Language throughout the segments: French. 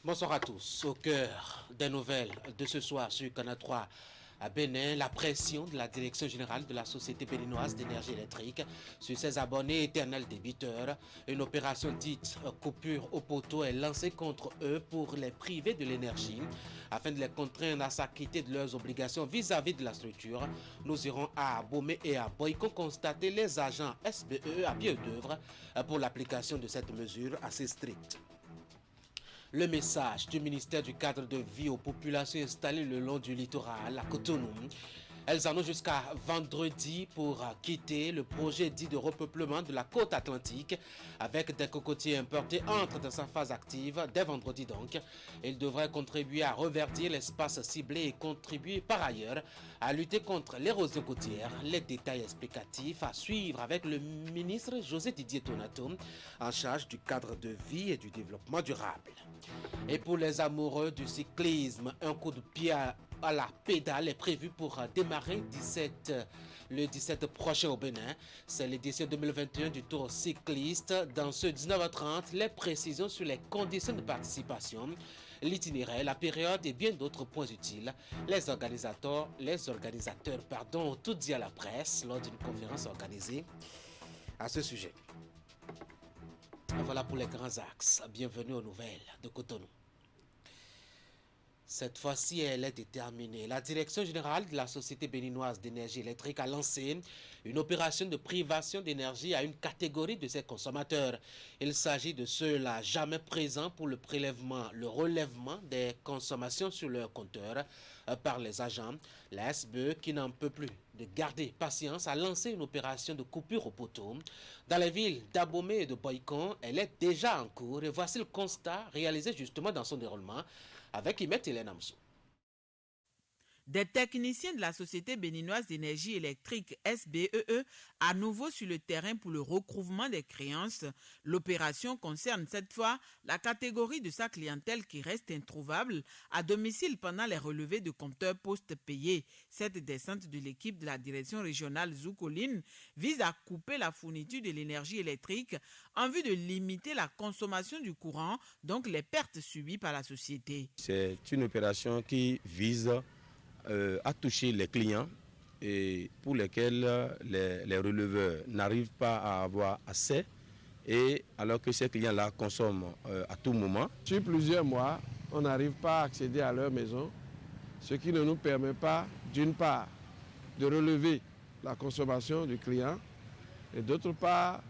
Bonsoir à tous. Au cœur des nouvelles de ce soir sur Canal 3 à Bénin, la pression de la Direction générale de la Société béninoise d'énergie électrique sur ses abonnés éternels débiteurs. Une opération dite coupure au poteau est lancée contre eux pour les priver de l'énergie afin de les contraindre à s'acquitter de leurs obligations vis-à-vis de la structure. Nous irons à Abomey et à Boyko constater les agents SBE à pied d'œuvre pour l'application de cette mesure assez stricte. Le message du ministère du cadre de vie aux populations installées le long du littoral à Cotonou. Elles en ont jusqu'à vendredi pour quitter. Le projet dit de repeuplement de la côte atlantique avec des cocotiers importés entre dans sa phase active dès vendredi donc. Il devrait contribuer à reverdir l'espace ciblé et contribuer par ailleurs à lutter contre l'érosion côtière. Les détails explicatifs à suivre avec le ministre José Didier Tonato en charge du cadre de vie et du développement durable. Et pour les amoureux du cyclisme, un coup de pied à la pédale est prévu pour démarrer le 17 prochain au Bénin. C'est l'édition 2021 du Tour cycliste. Dans ce 19h30, les précisions sur les conditions de participation, l'itinéraire, la période et bien d'autres points utiles. Les organisateurs, ont tout dit à la presse lors d'une conférence organisée à ce sujet. Voilà pour les grands axes. Bienvenue aux nouvelles de Cotonou. Cette fois-ci, elle est déterminée. La Direction générale de la Société béninoise d'énergie électrique a lancé une opération de privation d'énergie à une catégorie de ses consommateurs. Il s'agit de ceux-là jamais présents pour le relèvement des consommations sur leur compteur par les agents. La SBE, qui n'en peut plus de garder patience, a lancé une opération de coupure au poteau. Dans les villes d'Abomey et de Boyko, elle est déjà en cours et voici le constat réalisé justement dans son déroulement avec Imet Hélène Amsou. Des techniciens de la Société béninoise d'énergie électrique SBEE à nouveau sur le terrain pour le recouvrement des créances. L'opération concerne cette fois la catégorie de sa clientèle qui reste introuvable à domicile pendant les relevés de compteurs post-payés. Cette descente de l'équipe de la direction régionale Zoukoline vise à couper la fourniture de l'énergie électrique en vue de limiter la consommation du courant, donc les pertes subies par la société. C'est une opération qui vise à toucher les clients et pour lesquels les releveurs n'arrivent pas à avoir assez et alors que ces clients-là consomment à tout moment. Sur plusieurs mois, on n'arrive pas à accéder à leur maison, ce qui ne nous permet pas, d'une part, de relever la consommation du client et d'autre part,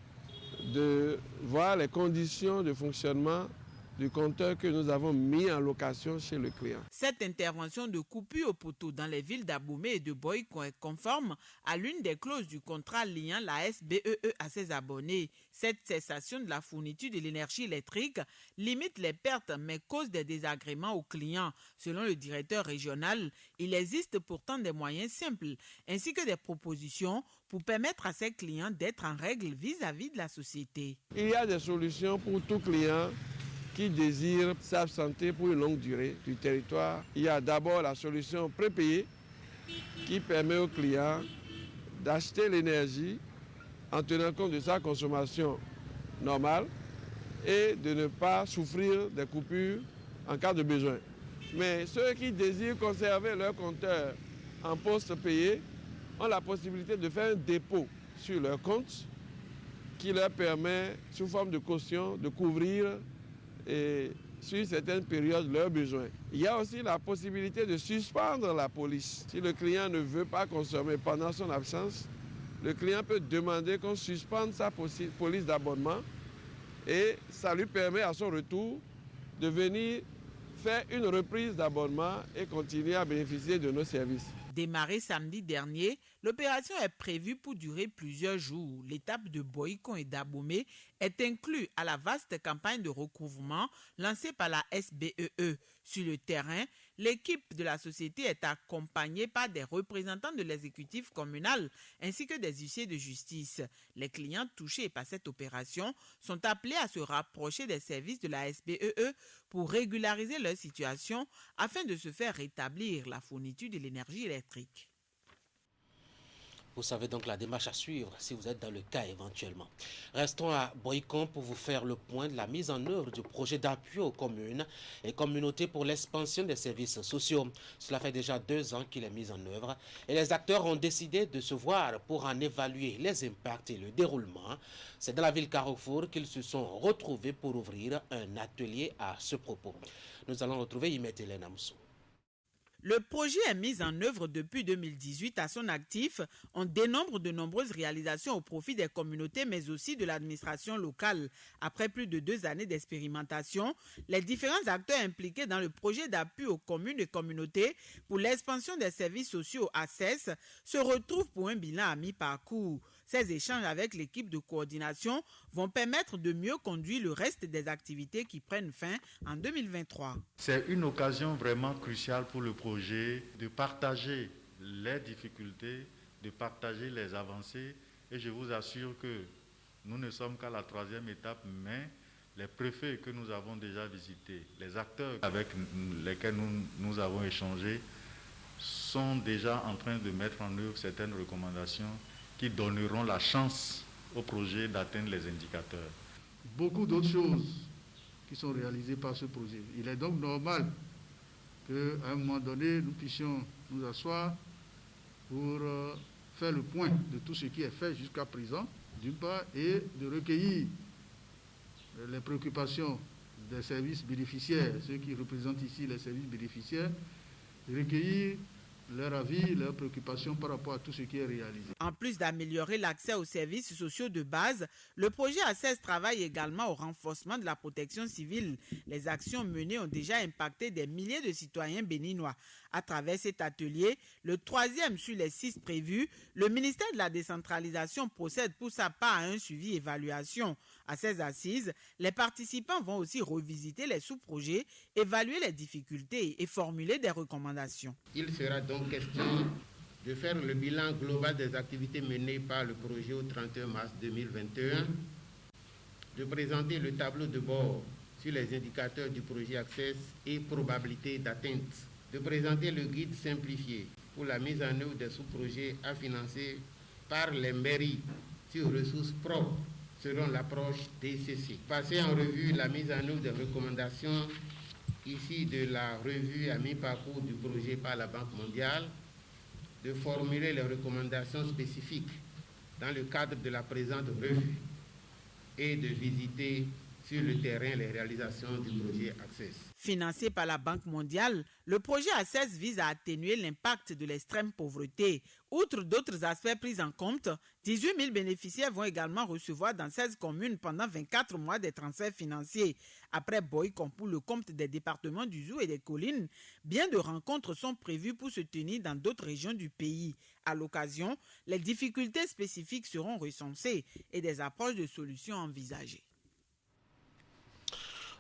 de voir les conditions de fonctionnement du compteur que nous avons mis en location chez le client. Cette intervention de coupure au poteau dans les villes d'Abomey et de Boyko est conforme à l'une des clauses du contrat liant la SBEE à ses abonnés. Cette cessation de la fourniture de l'énergie électrique limite les pertes mais cause des désagréments aux clients. Selon le directeur régional, il existe pourtant des moyens simples ainsi que des propositions pour permettre à ses clients d'être en règle vis-à-vis de la société. Il y a des solutions pour tout client qui désirent s'absenter pour une longue durée du territoire. Il y a d'abord la solution prépayée qui permet au client d'acheter l'énergie en tenant compte de sa consommation normale et de ne pas souffrir des coupures en cas de besoin. Mais ceux qui désirent conserver leur compteur en poste payé ont la possibilité de faire un dépôt sur leur compte qui leur permet, sous forme de caution, de couvrir et sur certaines périodes leurs besoins. Il y a aussi la possibilité de suspendre la police. Si le client ne veut pas consommer pendant son absence, le client peut demander qu'on suspende sa police d'abonnement et ça lui permet à son retour de venir faire une reprise d'abonnement et continuer à bénéficier de nos services. Démarrée samedi dernier, l'opération est prévue pour durer plusieurs jours. L'étape de Boyko et d'Abomey est inclue à la vaste campagne de recouvrement lancée par la SBEE. Sur le terrain, l'équipe de la société est accompagnée par des représentants de l'exécutif communal ainsi que des huissiers de justice. Les clients touchés par cette opération sont appelés à se rapprocher des services de la SBEE pour régulariser leur situation afin de se faire rétablir la fourniture de l'énergie électrique. Vous savez donc la démarche à suivre si vous êtes dans le cas éventuellement. Restons à Boycon pour vous faire le point de la mise en œuvre du projet d'appui aux communes et communautés pour l'expansion des services sociaux. Cela fait déjà 2 ans qu'il est mis en œuvre et les acteurs ont décidé de se voir pour en évaluer les impacts et le déroulement. C'est dans la ville Carrefour qu'ils se sont retrouvés pour ouvrir un atelier à ce propos. Nous allons retrouver Imet Hélène Moussou. Le projet est mis en œuvre depuis 2018 à son actif. On dénombre de nombreuses réalisations au profit des communautés, mais aussi de l'administration locale. Après plus de 2 années d'expérimentation, les différents acteurs impliqués dans le projet d'appui aux communes et communautés pour l'expansion des services sociaux ACES se retrouvent pour un bilan à mi-parcours. Ces échanges avec l'équipe de coordination vont permettre de mieux conduire le reste des activités qui prennent fin en 2023. C'est une occasion vraiment cruciale pour le projet de partager les difficultés, de partager les avancées. Et je vous assure que nous ne sommes qu'à la 3e étape, mais les préfets que nous avons déjà visités, les acteurs avec lesquels nous avons échangé, sont déjà en train de mettre en œuvre certaines recommandations qui donneront la chance au projet d'atteindre les indicateurs. Beaucoup d'autres choses qui sont réalisées par ce projet. Il est donc normal qu'à un moment donné, nous puissions nous asseoir pour faire le point de tout ce qui est fait jusqu'à présent, d'une part, et de recueillir les préoccupations des services bénéficiaires, ceux qui représentent ici les services bénéficiaires, de recueillir leur avis, leurs préoccupations par rapport à tout ce qui est réalisé. En plus d'améliorer l'accès aux services sociaux de base, le projet ACES travaille également au renforcement de la protection civile. Les actions menées ont déjà impacté des milliers de citoyens béninois. À travers cet atelier, le 3e sur les 6 prévus, le ministère de la décentralisation procède pour sa part à un suivi-évaluation. À ces assises, les participants vont aussi revisiter les sous-projets, évaluer les difficultés et formuler des recommandations. Il sera donc question de faire le bilan global des activités menées par le projet au 31 mars 2021, de présenter le tableau de bord sur les indicateurs du projet ACES et probabilité d'atteinte, de présenter le guide simplifié pour la mise en œuvre des sous-projets à financer par les mairies sur ressources propres selon l'approche DCC. Passer en revue la mise en œuvre des recommandations ici de la revue à mi-parcours du projet par la Banque mondiale, de formuler les recommandations spécifiques dans le cadre de la présente revue et de visiter sur le terrain les réalisations du projet ACES. Financé par la Banque mondiale, le projet ACES vise à atténuer l'impact de l'extrême pauvreté. Outre d'autres aspects pris en compte, 18 000 bénéficiaires vont également recevoir dans 16 communes pendant 24 mois des transferts financiers. Après Boycon pour le compte des départements du Zou et des Collines, bien de rencontres sont prévues pour se tenir dans d'autres régions du pays. À l'occasion, les difficultés spécifiques seront recensées et des approches de solutions envisagées.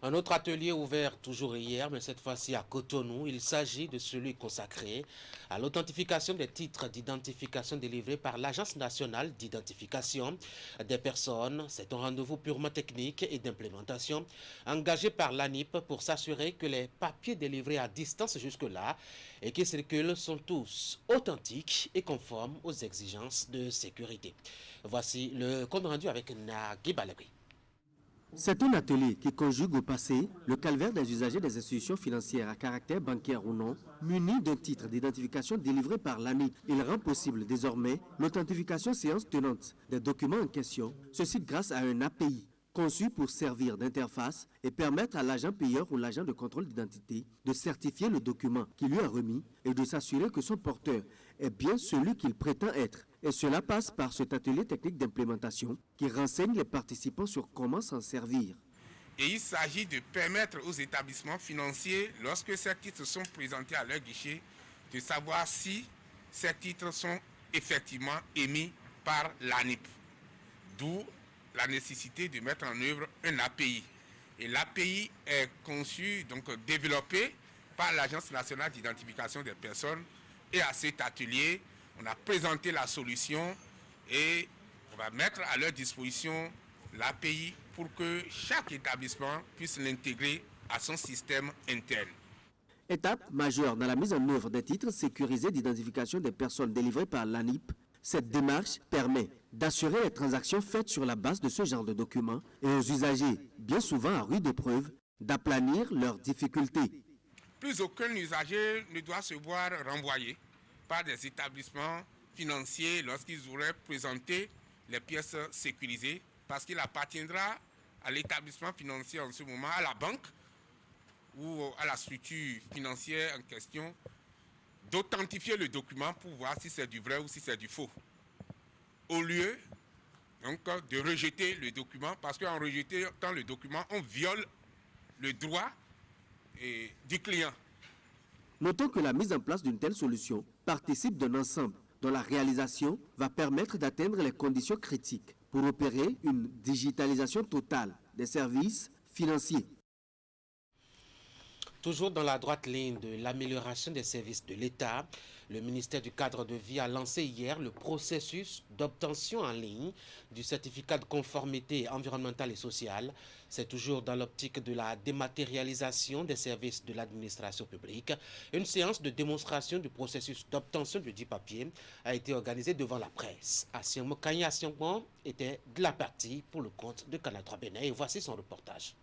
Un autre atelier ouvert toujours hier, mais cette fois-ci à Cotonou. Il s'agit de celui consacré à l'authentification des titres d'identification délivrés par l'Agence nationale d'identification des personnes. C'est un rendez-vous purement technique et d'implémentation engagé par l'ANIP pour s'assurer que les papiers délivrés à distance jusque-là et qui circulent sont tous authentiques et conformes aux exigences de sécurité. Voici le compte rendu avec Nagui Balagui. C'est un atelier qui conjugue au passé le calvaire des usagers des institutions financières à caractère bancaire ou non, munis d'un titre d'identification délivré par l'ANIP. Il rend possible désormais l'authentification séance tenante des documents en question, ceci grâce à un API conçu pour servir d'interface et permettre à l'agent payeur ou l'agent de contrôle d'identité de certifier le document qui lui est remis et de s'assurer que son porteur est bien celui qu'il prétend être. Et cela passe par cet atelier technique d'implémentation qui renseigne les participants sur comment s'en servir. Et il s'agit de permettre aux établissements financiers, lorsque ces titres sont présentés à leur guichet, de savoir si ces titres sont effectivement émis par l'ANIP. D'où la nécessité de mettre en œuvre un API. Et l'API est conçu, donc développé par l'Agence nationale d'identification des personnes. Et à cet atelier, on a présenté la solution et on va mettre à leur disposition l'API pour que chaque établissement puisse l'intégrer à son système interne. Étape majeure dans la mise en œuvre des titres sécurisés d'identification des personnes délivrés par l'ANIP, Cette démarche permet d'assurer les transactions faites sur la base de ce genre de documents et aux usagers, bien souvent à rude épreuve, d'aplanir leurs difficultés. Plus aucun usager ne doit se voir renvoyé par des établissements financiers lorsqu'ils auraient présenté les pièces sécurisées, parce qu'il appartiendra à l'établissement financier en ce moment, à la banque ou à la structure financière en question, d'authentifier le document pour voir si c'est du vrai ou si c'est du faux. Au lieu donc, de rejeter le document, parce qu'en rejetant le document, on viole le droit du client. Notons que la mise en place d'une telle solution participe d'un ensemble dont la réalisation va permettre d'atteindre les conditions critiques pour opérer une digitalisation totale des services financiers. Toujours dans la droite ligne de l'amélioration des services de l'État, le ministère du Cadre de Vie a lancé hier le processus d'obtention en ligne du certificat de conformité environnementale et sociale. C'est toujours dans l'optique de la dématérialisation des services de l'administration publique. Une séance de démonstration du processus d'obtention du dit papier a été organisée devant la presse. Asiangmo Kanye Asiangmo était de la partie pour le compte de Canal 3 Bénin et voici son reportage.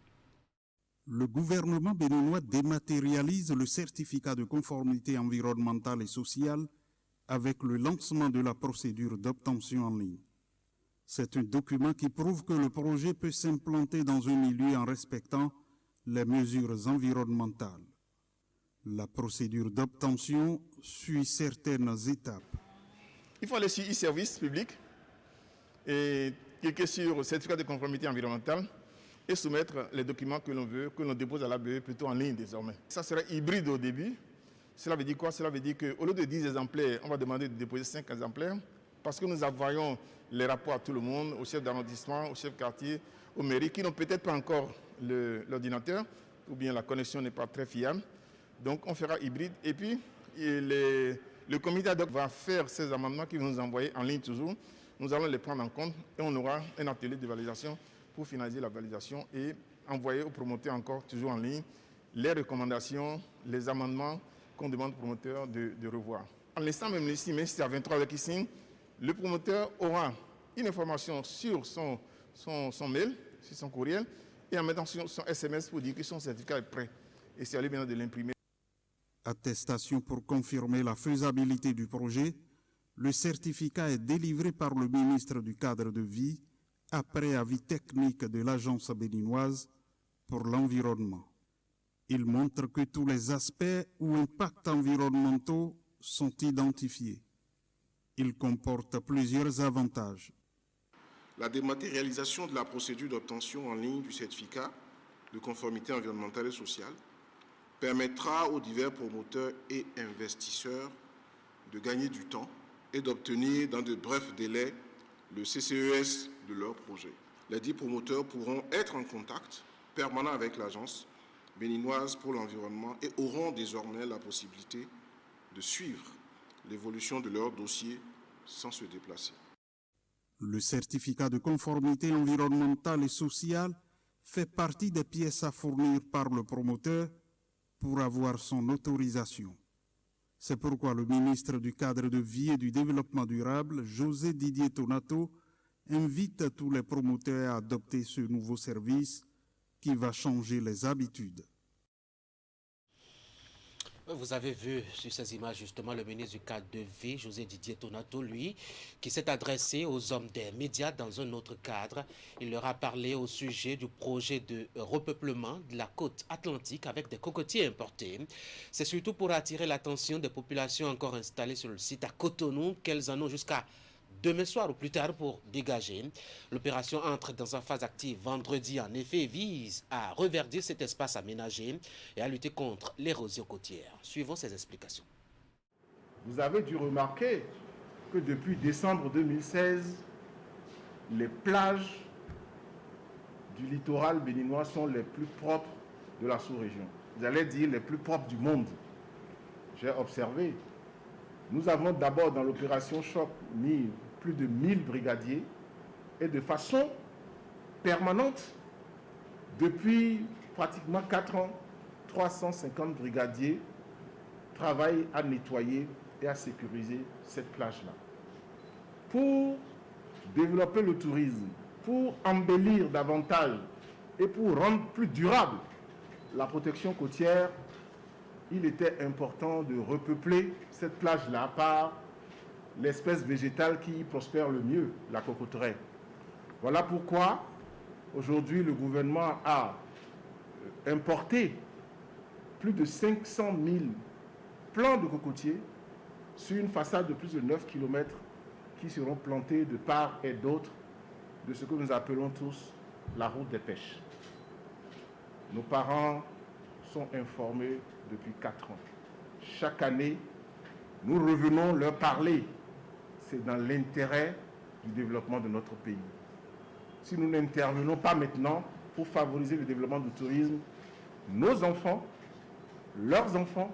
Le gouvernement béninois dématérialise le certificat de conformité environnementale et sociale avec le lancement de la procédure d'obtention en ligne. C'est un document qui prouve que le projet peut s'implanter dans un milieu en respectant les mesures environnementales. La procédure d'obtention suit certaines étapes. Il faut aller sur e-service public et cliquer sur le certificat de conformité environnementale et soumettre les documents que l'on veut, que l'on dépose à l'ABE plutôt en ligne désormais. Ça sera hybride au début. Cela veut dire quoi? Cela veut dire qu'au lieu de 10 exemplaires, on va demander de déposer 5 exemplaires parce que nous envoyons les rapports à tout le monde, aux chefs d'arrondissement, aux chefs de quartier, aux mairies qui n'ont peut-être pas encore l'ordinateur ou bien la connexion n'est pas très fiable. Donc on fera hybride et puis le comité ad hoc va faire ces amendements qu'ils vont nous envoyer en ligne toujours. Nous allons les prendre en compte et on aura un atelier de validation pour finaliser la validation et envoyer au promoteur encore toujours en ligne les recommandations, les amendements qu'on demande au promoteur de revoir. En laissant même ici, même si c'est à 23 heures qu'il signe, le promoteur aura une information sur son mail, sur son courriel, et en mettant son SMS pour dire que son certificat est prêt. Et c'est à lui maintenant de l'imprimer. Attestation pour confirmer la faisabilité du projet, le certificat est délivré par le ministre du Cadre de Vie après avis technique de l'Agence béninoise pour l'environnement. Il montre que tous les aspects ou impacts environnementaux sont identifiés. Il comporte plusieurs avantages. La dématérialisation de la procédure d'obtention en ligne du certificat de conformité environnementale et sociale permettra aux divers promoteurs et investisseurs de gagner du temps et d'obtenir dans de brefs délais le CCES de leur projet. Les 10 promoteurs pourront être en contact permanent avec l'Agence béninoise pour l'environnement et auront désormais la possibilité de suivre l'évolution de leur dossier sans se déplacer. Le certificat de conformité environnementale et sociale fait partie des pièces à fournir par le promoteur pour avoir son autorisation. C'est pourquoi le ministre du Cadre de Vie et du Développement durable, José Didier Tonato, invite tous les promoteurs à adopter ce nouveau service qui va changer les habitudes. Vous avez vu sur ces images justement le ministre du Cadre de Vie, José Didier Tonato, lui, qui s'est adressé aux hommes des médias dans un autre cadre. Il leur a parlé au sujet du projet de repeuplement de la côte atlantique avec des cocotiers importés. C'est surtout pour attirer l'attention des populations encore installées sur le site à Cotonou qu'elles en ont jusqu'à demain soir ou plus tard pour dégager. L'opération entre dans sa phase active vendredi, en effet, vise à reverdir cet espace aménagé et à lutter contre l'érosion côtière. Suivons ces explications. Vous avez dû remarquer que depuis décembre 2016, les plages du littoral béninois sont les plus propres de la sous-région. Vous allez dire les plus propres du monde. J'ai observé. Nous avons d'abord dans l'opération Choc mis plus de 1000 brigadiers et de façon permanente, depuis pratiquement 4 ans, 350 brigadiers travaillent à nettoyer et à sécuriser cette plage-là. pour développer le tourisme, pour embellir davantage et pour rendre plus durable la protection côtière, il était important de repeupler cette plage-là par l'espèce végétale qui y prospère le mieux, la cocotteraie. Voilà pourquoi, aujourd'hui, le gouvernement a importé plus de 500 000 plants de cocotiers sur une façade de plus de 9 km qui seront plantés de part et d'autre de ce que nous appelons tous la route des pêches. Nos parents sont informés depuis 4 ans. Chaque année, nous revenons leur parler. C'est dans l'intérêt du développement de notre pays. Si nous n'intervenons pas maintenant pour favoriser le développement du tourisme, nos enfants, leurs enfants,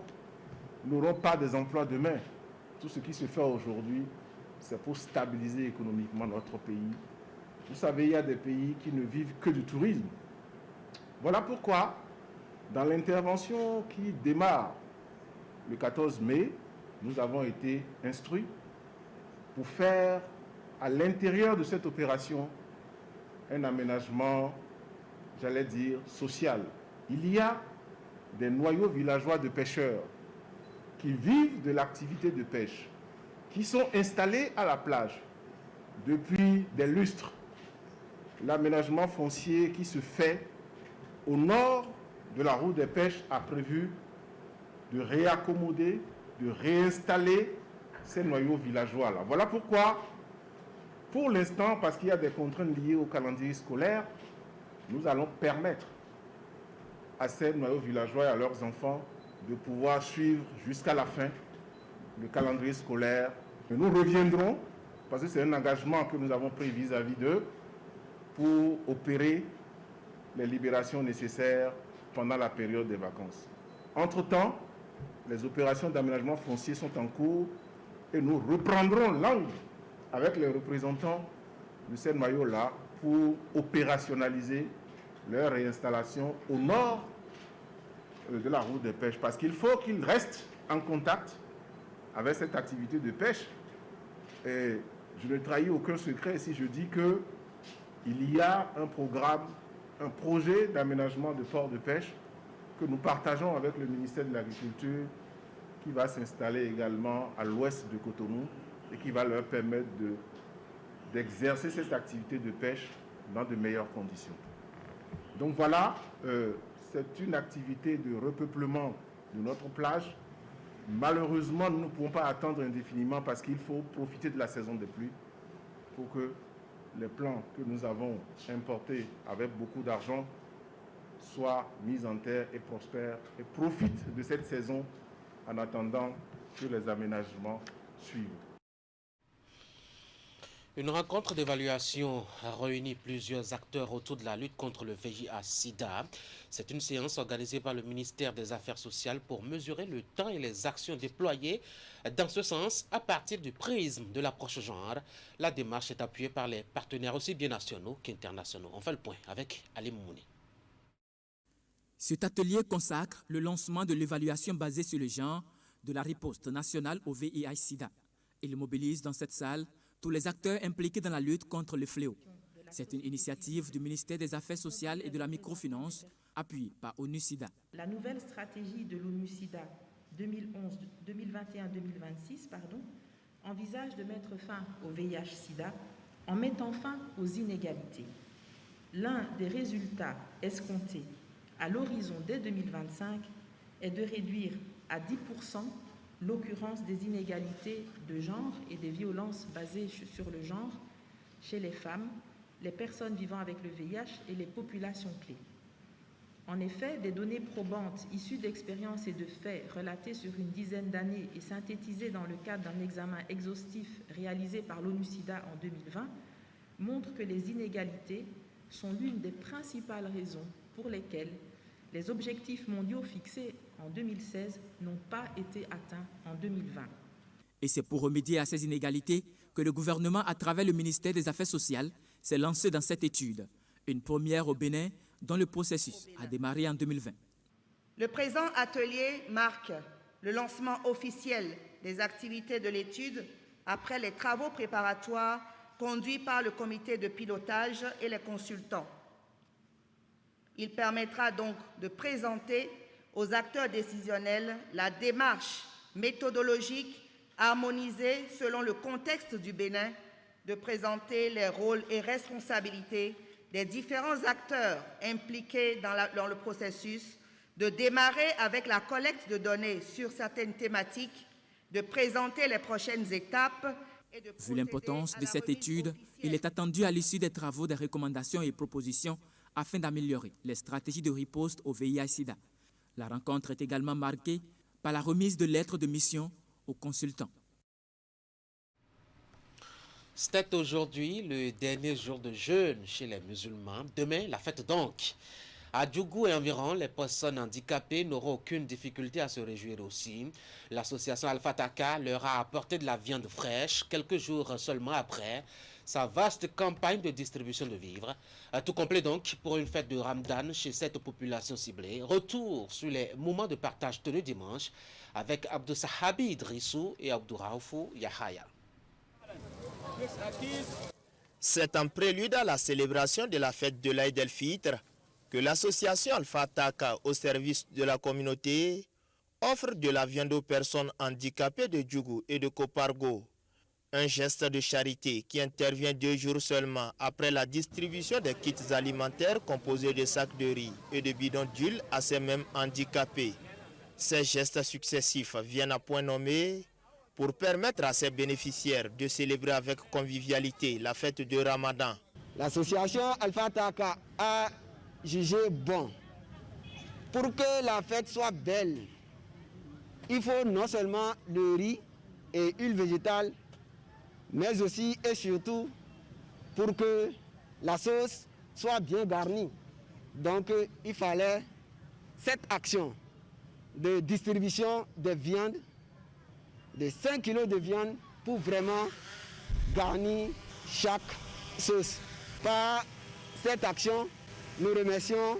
n'auront pas des emplois demain. Tout ce qui se fait aujourd'hui, c'est pour stabiliser économiquement notre pays. Vous savez, il y a des pays qui ne vivent que du tourisme. Voilà pourquoi, dans l'intervention qui démarre le 14 mai, nous avons été instruits pour faire à l'intérieur de cette opération un aménagement, j'allais dire, social. Il y a des noyaux villageois de pêcheurs qui vivent de l'activité de pêche, qui sont installés à la plage depuis des lustres. L'aménagement foncier qui se fait au nord de la route des pêches a prévu de réaccommoder, de réinstaller ces noyaux villageois-là. Voilà pourquoi, pour l'instant, parce qu'il y a des contraintes liées au calendrier scolaire, nous allons permettre à ces noyaux villageois et à leurs enfants de pouvoir suivre jusqu'à la fin le calendrier scolaire. Et nous reviendrons, parce que c'est un engagement que nous avons pris vis-à-vis d'eux, pour opérer les libérations nécessaires pendant la période des vacances. Entre-temps, les opérations d'aménagement foncier sont en cours et nous reprendrons l'angle avec les représentants de ces noyaux-là pour opérationnaliser leur réinstallation au nord de la route des pêches. Parce qu'il faut qu'ils restent en contact avec cette activité de pêche. Et je ne trahis aucun secret si je dis qu'il y a un programme, un projet d'aménagement de ports de pêche que nous partageons avec le ministère de l'Agriculture qui va s'installer également à l'ouest de Cotonou et qui va leur permettre d'exercer cette activité de pêche dans de meilleures conditions. Donc voilà, c'est une activité de repeuplement de notre plage. Malheureusement, nous ne pouvons pas attendre indéfiniment parce qu'il faut profiter de la saison des pluies pour que les plants que nous avons importés avec beaucoup d'argent soient mis en terre et prospèrent et profitent de cette saison en attendant que les aménagements suivent. Une rencontre d'évaluation a réuni plusieurs acteurs autour de la lutte contre le VIH-Sida. C'est une séance organisée par le ministère des Affaires sociales pour mesurer le temps et les actions déployées dans ce sens à partir du prisme de l'approche genre. La démarche est appuyée par les partenaires aussi bien nationaux qu'internationaux. On fait le point avec Ali Moumouni. Cet atelier consacre le lancement de l'évaluation basée sur le genre de la riposte nationale au VIH-Sida. Il mobilise dans cette salle tous les acteurs impliqués dans la lutte contre le fléau. C'est une initiative du ministère des Affaires sociales et de la microfinance, appuyée par ONU-SIDA. La nouvelle stratégie de l'ONU-SIDA 2021-2026 envisage de mettre fin au VIH-Sida en mettant fin aux inégalités. L'un des résultats escomptés à l'horizon dès 2025 est de réduire à 10% l'occurrence des inégalités de genre et des violences basées sur le genre chez les femmes, les personnes vivant avec le VIH et les populations clés. En effet, des données probantes issues d'expériences et de faits relatés sur une dizaine d'années et synthétisées dans le cadre d'un examen exhaustif réalisé par l'ONU-SIDA en 2020 montrent que les inégalités sont l'une des principales raisons pour lesquelles les objectifs mondiaux fixés en 2016 n'ont pas été atteints en 2020. Et c'est pour remédier à ces inégalités que le gouvernement, à travers le ministère des Affaires sociales, s'est lancé dans cette étude, une première au Bénin, dont le processus a démarré en 2020. Le présent atelier marque le lancement officiel des activités de l'étude après les travaux préparatoires conduits par le comité de pilotage et les consultants. Il permettra donc de présenter aux acteurs décisionnels la démarche méthodologique harmonisée selon le contexte du Bénin, de présenter les rôles et responsabilités des différents acteurs impliqués dans le processus, de démarrer avec la collecte de données sur certaines thématiques, de présenter les prochaines étapes. Vu l'importance de cette étude, il est attendu à l'issue des travaux des recommandations et propositions afin d'améliorer les stratégies de riposte au VIH-Sida. La rencontre est également marquée par la remise de lettres de mission aux consultants. C'était aujourd'hui le dernier jour de jeûne chez les musulmans. Demain, la fête donc. À Djougou et environ, les personnes handicapées n'auront aucune difficulté à se réjouir aussi. L'association Alpha Taka leur a apporté de la viande fraîche quelques jours seulement après sa vaste campagne de distribution de vivres. Tout complet donc pour une fête de Ramadan chez cette population ciblée. Retour sur les moments de partage tenus dimanche avec Abdou Sahabi Idrissou et Abdou Raoufou Yahaya. C'est en prélude à la célébration de la fête de l'Aïd el-Fitr que l'association Alpha Taka au service de la communauté offre de la viande aux personnes handicapées de Djougou et de Kopargo. Un geste de charité qui intervient 2 jours seulement après la distribution des kits alimentaires composés de sacs de riz et de bidons d'huile à ces mêmes handicapés. Ces gestes successifs viennent à point nommé pour permettre à ses bénéficiaires de célébrer avec convivialité la fête de Ramadan. L'association Alpha Taka a jugé bon. Pour que la fête soit belle, il faut non seulement le riz et huile végétale, mais aussi et surtout pour que la sauce soit bien garnie. Donc il fallait cette action de distribution de viande, de 5 kilos de viande pour vraiment garnir chaque sauce. Par cette action, nous remercions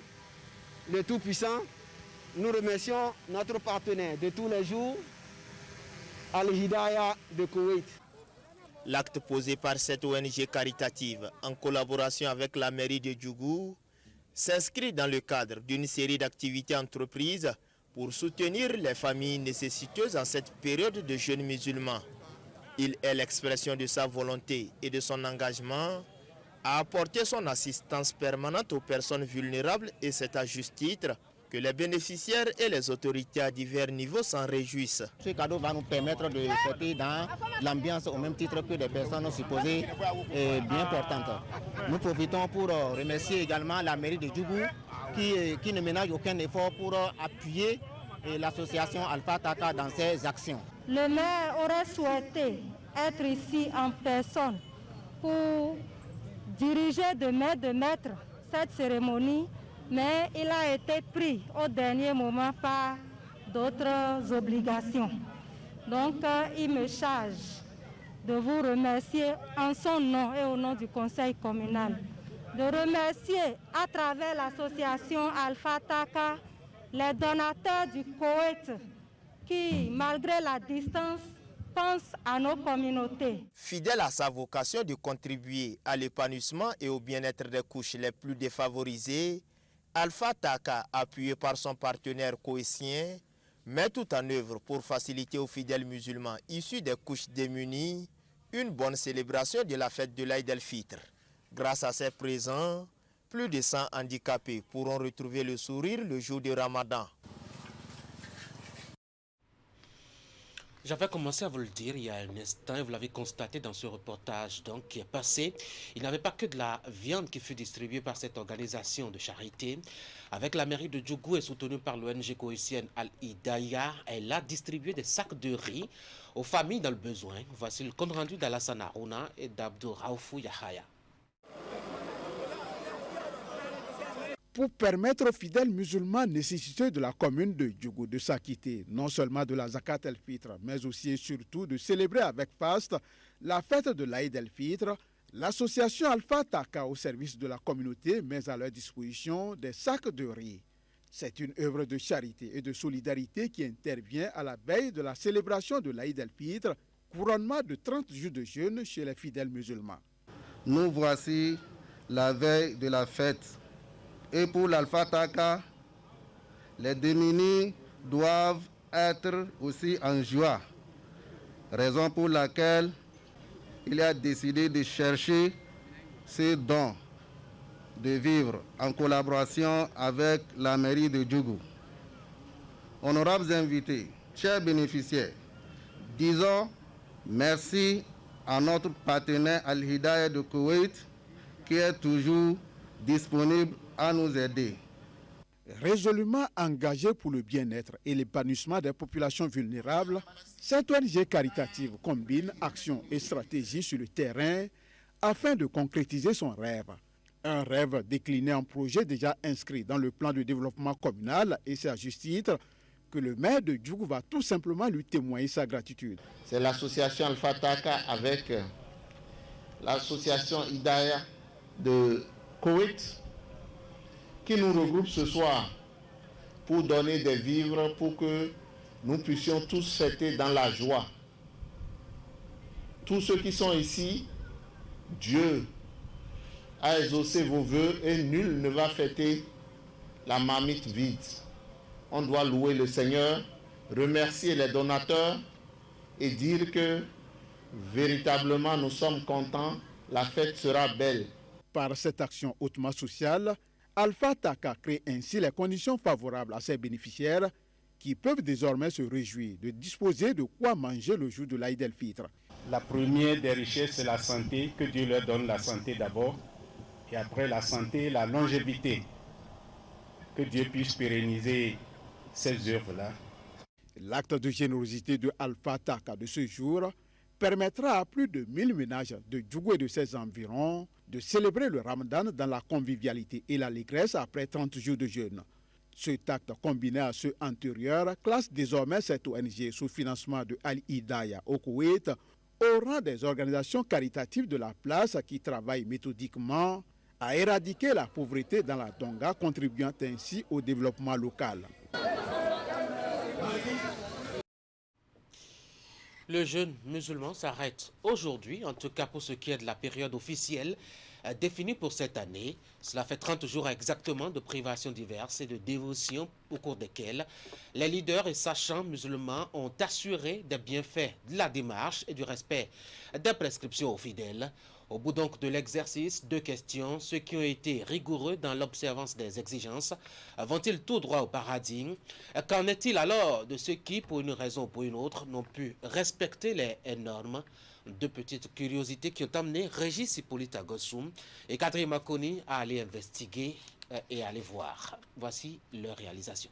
le Tout-Puissant, nous remercions notre partenaire de tous les jours, Al-Hidayah de Koweït. L'acte posé par cette ONG caritative en collaboration avec la mairie de Djougou s'inscrit dans le cadre d'une série d'activités entreprises pour soutenir les familles nécessiteuses en cette période de jeûne musulman. Il est l'expression de sa volonté et de son engagement à apporter son assistance permanente aux personnes vulnérables et c'est à juste titre que les bénéficiaires et les autorités à divers niveaux s'en réjouissent. Ce cadeau va nous permettre de fêter dans l'ambiance au même titre que des personnes supposées bien portantes. Nous profitons pour remercier également la mairie de Djougou qui ne ménage aucun effort pour appuyer l'association Alpha Taka dans ses actions. Le maire aurait souhaité être ici en personne pour diriger de maître cette cérémonie, mais il a été pris au dernier moment par d'autres obligations. Donc, il me charge de vous remercier en son nom et au nom du conseil communal, de remercier à travers l'association Alpha Taka les donateurs du Koweït qui, malgré la distance, pensent à nos communautés. Fidèle à sa vocation de contribuer à l'épanouissement et au bien-être des couches les plus défavorisées, Alpha Taka, appuyé par son partenaire koweïtien, met tout en œuvre pour faciliter aux fidèles musulmans issus des couches démunies une bonne célébration de la fête de l'Aïd el-Fitr. Grâce à ses présents, plus de 100 handicapés pourront retrouver le sourire le jour du Ramadan. J'avais commencé à vous le dire il y a un instant, et vous l'avez constaté dans ce reportage donc, qui est passé. Il n'y avait pas que de la viande qui fut distribuée par cette organisation de charité. Avec la mairie de Djougou et soutenue par l'ONG koweïtienne Al-Hidayah, elle a distribué des sacs de riz aux familles dans le besoin. Voici le compte rendu d'Alassane Harouna et d'Abdou Raoufou Yahaya. Pour permettre aux fidèles musulmans nécessiteux de la commune de Djougou de s'acquitter non seulement de la Zakat el-Fitr, mais aussi et surtout de célébrer avec faste la fête de l'Aïd el-Fitr, l'association Alpha Taka au service de la communauté met à leur disposition des sacs de riz. C'est une œuvre de charité et de solidarité qui intervient à la veille de la célébration de l'Aïd el-Fitr couronnement de 30 jours de jeûne chez les fidèles musulmans. Nous voici la veille de la fête. Et pour l'Alpha Taka, les démunis doivent être aussi en joie. Raison pour laquelle il a décidé de chercher ce don de vivre en collaboration avec la mairie de Djougou. Honorables invités, chers bénéficiaires, disons merci à notre partenaire Al-Hidayah de Koweït qui est toujours disponible à nous aider. Résolument engagé pour le bien-être et l'épanouissement des populations vulnérables, cette ONG caritative combine action et stratégie sur le terrain afin de concrétiser son rêve. Un rêve décliné en projet déjà inscrit dans le plan de développement communal et c'est à juste titre que le maire de Djougou va tout simplement lui témoigner sa gratitude. C'est l'association Alpha Taka avec l'association Hidayah de Koweït qui nous regroupe ce soir pour donner des vivres pour que nous puissions tous fêter dans la joie. Tous ceux qui sont ici, Dieu a exaucé vos vœux et nul ne va fêter la marmite vide. On doit louer le Seigneur, remercier les donateurs et dire que véritablement nous sommes contents, la fête sera belle. Par cette action hautement sociale, Alpha Taka crée ainsi les conditions favorables à ses bénéficiaires qui peuvent désormais se réjouir de disposer de quoi manger le jour de l'Aïd el-Fitr. La première des richesses, c'est la santé, que Dieu leur donne la santé d'abord, et après la santé, la longévité, que Dieu puisse pérenniser ces œuvres-là. L'acte de générosité de Alpha Taka de ce jour permettra à plus de 1000 ménages de Djougou et de ses environs de célébrer le Ramadan dans la convivialité et l'allégresse après 30 jours de jeûne. Cet acte combiné à ceux antérieurs classe désormais cette ONG sous financement de Al-Hidayah au Koweït au rang des organisations caritatives de la place qui travaillent méthodiquement à éradiquer la pauvreté dans la Donga, contribuant ainsi au développement local. Le jeûne musulman s'arrête aujourd'hui, en tout cas pour ce qui est de la période officielle définie pour cette année. Cela fait 30 jours exactement de privations diverses et de dévotions au cours desquelles les leaders et sachants musulmans ont assuré des bienfaits de la démarche et du respect des prescriptions aux fidèles. Au bout donc de l'exercice, deux questions. Ceux qui ont été rigoureux dans l'observance des exigences vont-ils tout droit au paradis? Qu'en est-il alors de ceux qui, pour une raison ou pour une autre, n'ont pu respecter les normes? Deux petites curiosités qui ont amené Régis Hippolyte Agossoum et Kadri Makoni à aller investiguer et aller voir. Voici leur réalisation.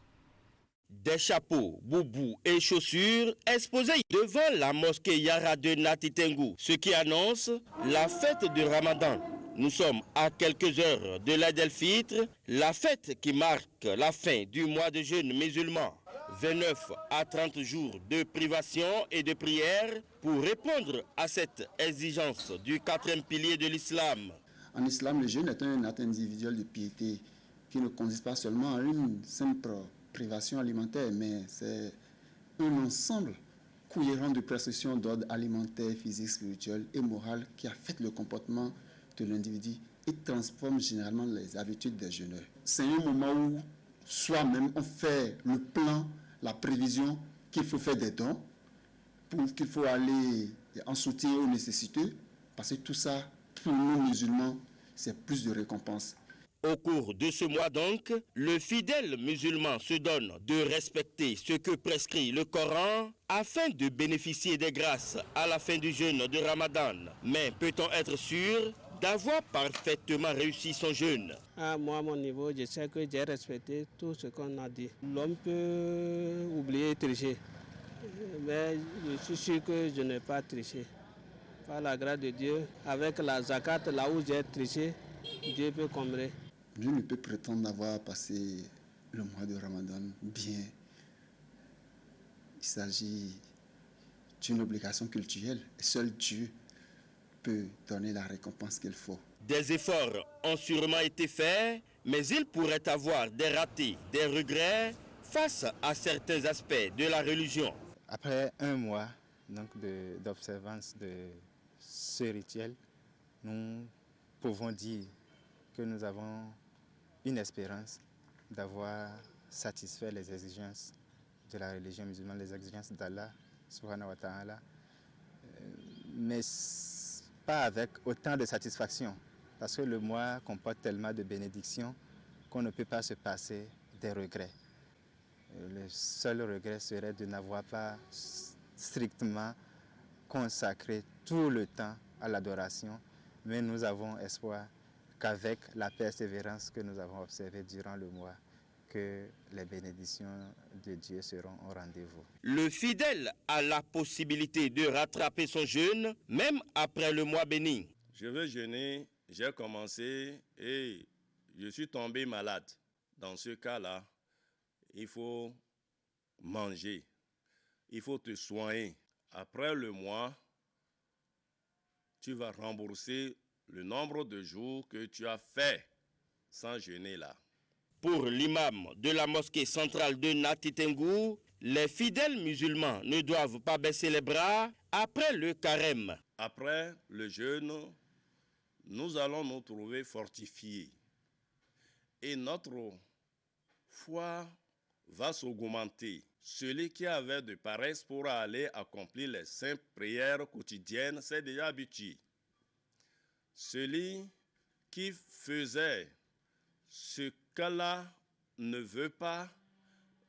Des chapeaux, boubous et chaussures exposés devant la mosquée Yara de Natitengu, ce qui annonce la fête de Ramadan. Nous sommes à quelques heures de l'Aïd el-Fitr, la fête qui marque la fin du mois de jeûne musulman. 29 à 30 jours de privation et de prière pour répondre à cette exigence du quatrième pilier de l'islam. En islam, le jeûne est un acte individuel de piété qui ne consiste pas seulement en une simple privation alimentaire, mais c'est un ensemble cohérent de prescriptions d'ordre alimentaire, physique, spirituel et moral qui affecte le comportement de l'individu et transforme généralement les habitudes des jeûneurs. C'est un moment où soi-même on fait le plan, la prévision qu'il faut faire des dons, qu'il faut aller en soutien aux nécessiteux, parce que tout ça, pour nous musulmans, c'est plus de récompenses. Au cours de ce mois donc, le fidèle musulman se donne de respecter ce que prescrit le Coran afin de bénéficier des grâces à la fin du jeûne de Ramadan. Mais peut-on être sûr d'avoir parfaitement réussi son jeûne? Moi, à mon niveau, je sais que j'ai respecté tout ce qu'on a dit. L'homme peut oublier tricher, mais je suis sûr que je n'ai pas triché. Par la grâce de Dieu, avec la zakat, là où j'ai triché, Dieu peut combler. Je ne peux prétendre avoir passé le mois de Ramadan bien. Il s'agit d'une obligation culturelle. Seul Dieu peut donner la récompense qu'il faut. Des efforts ont sûrement été faits, mais il pourrait avoir des ratés, des regrets face à certains aspects de la religion. Après un mois donc d'observance de ce rituel, nous pouvons dire que nous avons une espérance d'avoir satisfait les exigences de la religion musulmane, les exigences d'Allah, subhanahu wa ta'ala, mais pas avec autant de satisfaction, parce que le mois comporte tellement de bénédictions qu'on ne peut pas se passer des regrets. Le seul regret serait de n'avoir pas strictement consacré tout le temps à l'adoration, mais nous avons espoir qu'avec la persévérance que nous avons observée durant le mois, que les bénédictions de Dieu seront au rendez-vous. Le fidèle a la possibilité de rattraper son jeûne, même après le mois béni. Je veux jeûner, j'ai commencé et je suis tombé malade. Dans ce cas-là, il faut manger, il faut te soigner. Après le mois, tu vas rembourser le nombre de jours que tu as fait sans jeûner là. Pour l'imam de la mosquée centrale de Nati Tengu, les fidèles musulmans ne doivent pas baisser les bras après le carême. Après le jeûne, nous allons nous trouver fortifiés et notre foi va s'augmenter. Celui qui avait de paresse pour aller accomplir les simples prières quotidiennes s'est déjà habitué. Celui qui faisait ce qu'Allah ne veut pas,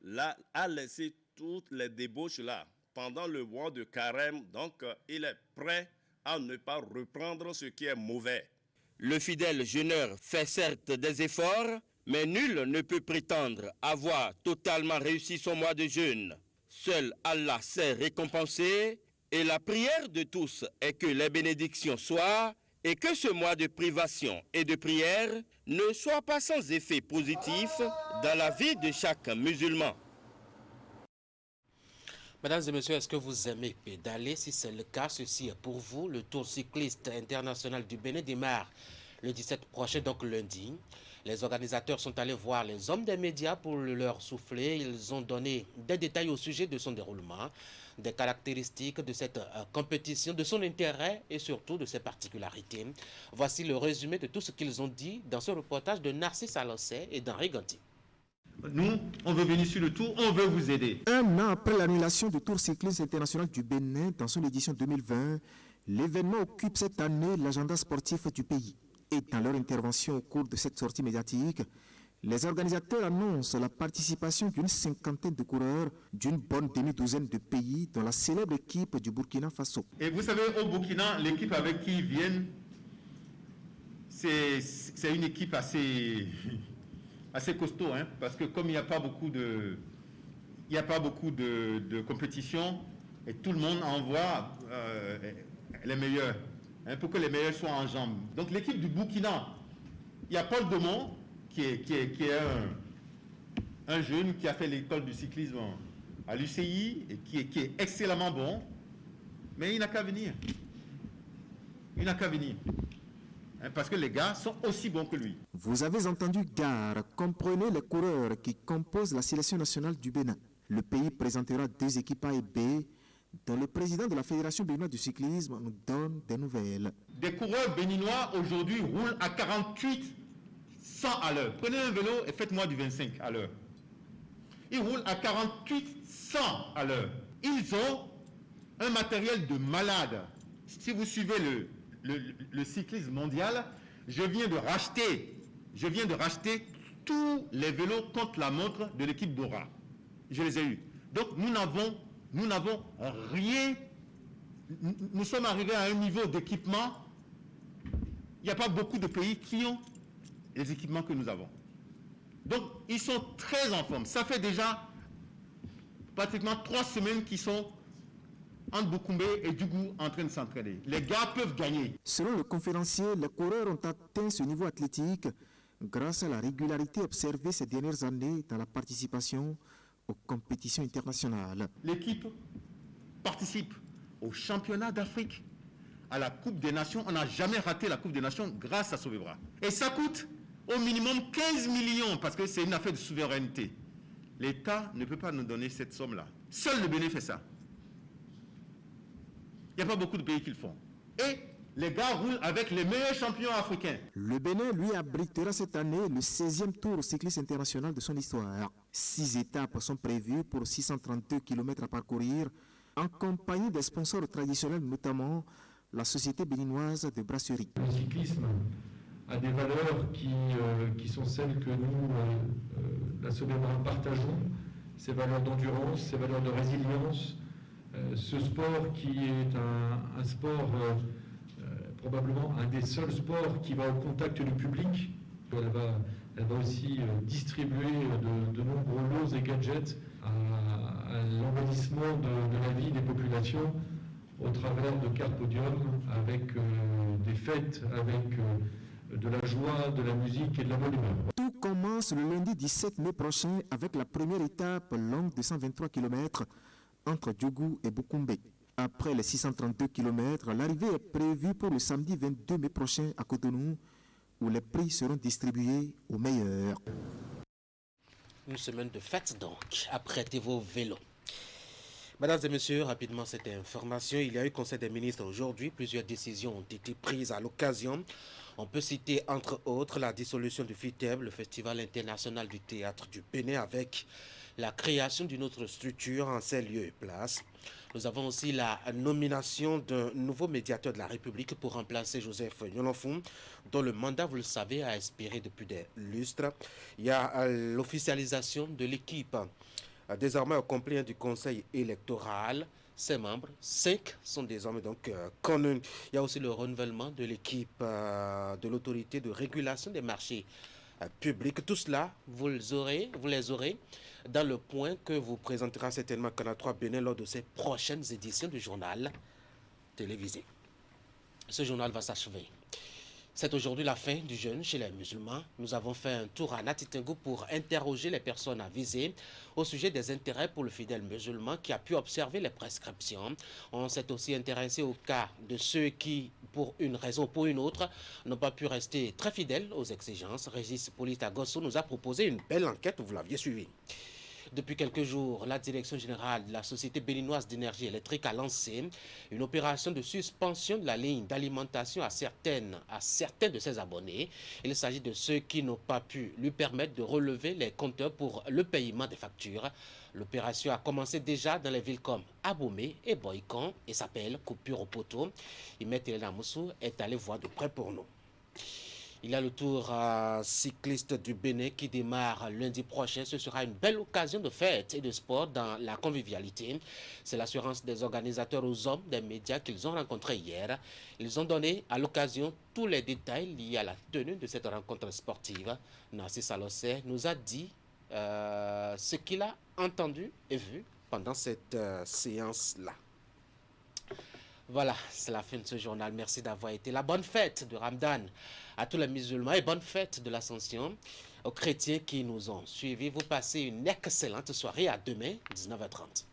là, a laissé toutes les débauches là pendant le mois de carême, donc il est prêt à ne pas reprendre ce qui est mauvais. Le fidèle jeûneur fait certes des efforts, mais nul ne peut prétendre avoir totalement réussi son mois de jeûne. Seul Allah sait récompenser, et la prière de tous est que les bénédictions soient, et que ce mois de privation et de prière ne soit pas sans effet positif dans la vie de chaque musulman. Mesdames et messieurs, est-ce que vous aimez pédaler? Si c'est le cas, ceci est pour vous. Le Tour cycliste international du Bénin démarre le 17 prochain, donc lundi. Les organisateurs sont allés voir les hommes des médias pour leur souffler. Ils ont donné des détails au sujet de son déroulement, des caractéristiques de cette compétition, de son intérêt et surtout de ses particularités. Voici le résumé de tout ce qu'ils ont dit dans ce reportage de Narcisse Alossé et d'Henri Ganti. Nous, on veut venir sur le Tour, on veut vous aider. Un an après l'annulation du Tour cycliste international du Bénin dans son édition 2020, l'événement occupe cette année l'agenda sportif du pays. Et dans leur intervention au cours de cette sortie médiatique, les organisateurs annoncent la participation d'une cinquantaine de coureurs d'une bonne demi-douzaine de pays, dont la célèbre équipe du Burkina Faso. Et vous savez, au Burkina, l'équipe avec qui ils viennent, c'est une équipe assez costaud, hein, parce que comme il n'y a pas beaucoup de compétition, et tout le monde envoie les meilleurs, hein, pour que les meilleurs soient en jambes. Donc l'équipe du Burkina, il y a Paul Demont, qui est un jeune qui a fait l'école du cyclisme à l'UCI et qui est excellemment bon, mais il n'a qu'à venir. Il n'a qu'à venir. Parce que les gars sont aussi bons que lui. Vous avez entendu Gare, comprenez les coureurs qui composent la sélection nationale du Bénin. Le pays présentera 2 équipes A et B, dont le président de la Fédération béninoise du cyclisme nous donne des nouvelles. Des coureurs béninois aujourd'hui roulent à 48 100 à l'heure. Prenez un vélo et faites-moi du 25 à l'heure. Ils roulent à 48 100 à l'heure. Ils ont un matériel de malade. Si vous suivez le cyclisme mondial, je viens de racheter tous les vélos contre la montre de l'équipe Dora. Je les ai eus. Donc nous n'avons rien. Nous sommes arrivés à un niveau d'équipement. Il n'y a pas beaucoup de pays qui ont les équipements que nous avons. Donc ils sont très en forme. Ça fait déjà pratiquement 3 semaines qu'ils sont entre Boukoumbe et Djougou en train de s'entraîner. Les gars peuvent gagner. Selon le conférencier, les coureurs ont atteint ce niveau athlétique grâce à la régularité observée ces dernières années dans la participation aux compétitions internationales. L'équipe participe au championnat d'Afrique, à la Coupe des Nations. On n'a jamais raté la Coupe des Nations grâce à Sauvebras. Et ça coûte au minimum 15 millions parce que c'est une affaire de souveraineté. L'État ne peut pas nous donner cette somme-là. Seul le Bénin fait ça. Il n'y a pas beaucoup de pays qui le font. Et les gars roulent avec les meilleurs champions africains. Le Bénin, lui, abritera cette année le 16e tour cycliste international de son histoire. 6 étapes sont prévues pour 632 km à parcourir, en compagnie des sponsors traditionnels, notamment la Société béninoise de brasserie. Le cyclisme a des valeurs qui sont celles que nous, la Sobébra, partageons, ces valeurs d'endurance, ces valeurs de résilience, ce sport qui est un sport, probablement un des seuls sports qui va au contact du public. Elle va aussi distribuer de nombreux lots et gadgets à l'embellissement de la vie des populations au travers de cartes podium, avec des fêtes, avec de la joie, de la musique et de la bonne humeur. Tout commence le lundi 17 mai prochain avec la première étape longue de 123 km entre Djougou et Boukoumbe. Après les 632 km, l'arrivée est prévue pour le samedi 22 mai prochain à Cotonou, où les prix seront distribués aux meilleurs. Une semaine de fête donc, apprêtez vos vélos. Mesdames et messieurs, rapidement cette information, il y a eu Conseil des ministres aujourd'hui, plusieurs décisions ont été prises à l'occasion. On peut citer entre autres la dissolution du FITEB, le Festival international du théâtre du Bénin, avec la création d'une autre structure en ses lieux et places. Nous avons aussi la nomination d'un nouveau médiateur de la République pour remplacer Joseph Nyolonfou, dont le mandat, vous le savez, a expiré depuis des lustres. Il y a l'officialisation de l'équipe désormais au complet du Conseil électoral. Ses membres, 5 sont désormais donc connus. Il y a aussi le renouvellement de l'équipe de l'autorité de régulation des marchés publics. Tout cela, vous les aurez dans le point que vous présentera certainement Canal 3 Bénin lors de ses prochaines éditions du journal télévisé. Ce journal va s'achever. C'est aujourd'hui la fin du jeûne chez les musulmans. Nous avons fait un tour à Nati Tengu pour interroger les personnes avisées au sujet des intérêts pour le fidèle musulman qui a pu observer les prescriptions. On s'est aussi intéressé au cas de ceux qui, pour une raison ou pour une autre, n'ont pas pu rester très fidèles aux exigences. Régis Polita Gosso nous a proposé une belle enquête, vous l'aviez suivi. Depuis quelques jours, la direction générale de la Société béninoise d'énergie électrique a lancé une opération de suspension de la ligne d'alimentation à certains de ses abonnés. Il s'agit de ceux qui n'ont pas pu lui permettre de relever les compteurs pour le paiement des factures. L'opération a commencé déjà dans les villes comme Abomey et Boycon et s'appelle Coupure au poteau. Imet Elena Moussou est allé voir de près pour nous. Il y a le tour cycliste du Bénin qui démarre lundi prochain. Ce sera une belle occasion de fête et de sport dans la convivialité. C'est l'assurance des organisateurs aux hommes des médias qu'ils ont rencontrés hier. Ils ont donné à l'occasion tous les détails liés à la tenue de cette rencontre sportive. Nancy Salossé nous a dit ce qu'il a entendu et vu pendant cette séance-là. Voilà, c'est la fin de ce journal. Merci d'avoir été là. Bonne fête de Ramadan à tous les musulmans et bonne fête de l'Ascension aux chrétiens qui nous ont suivis. Vous passez une excellente soirée. À demain, 19h30.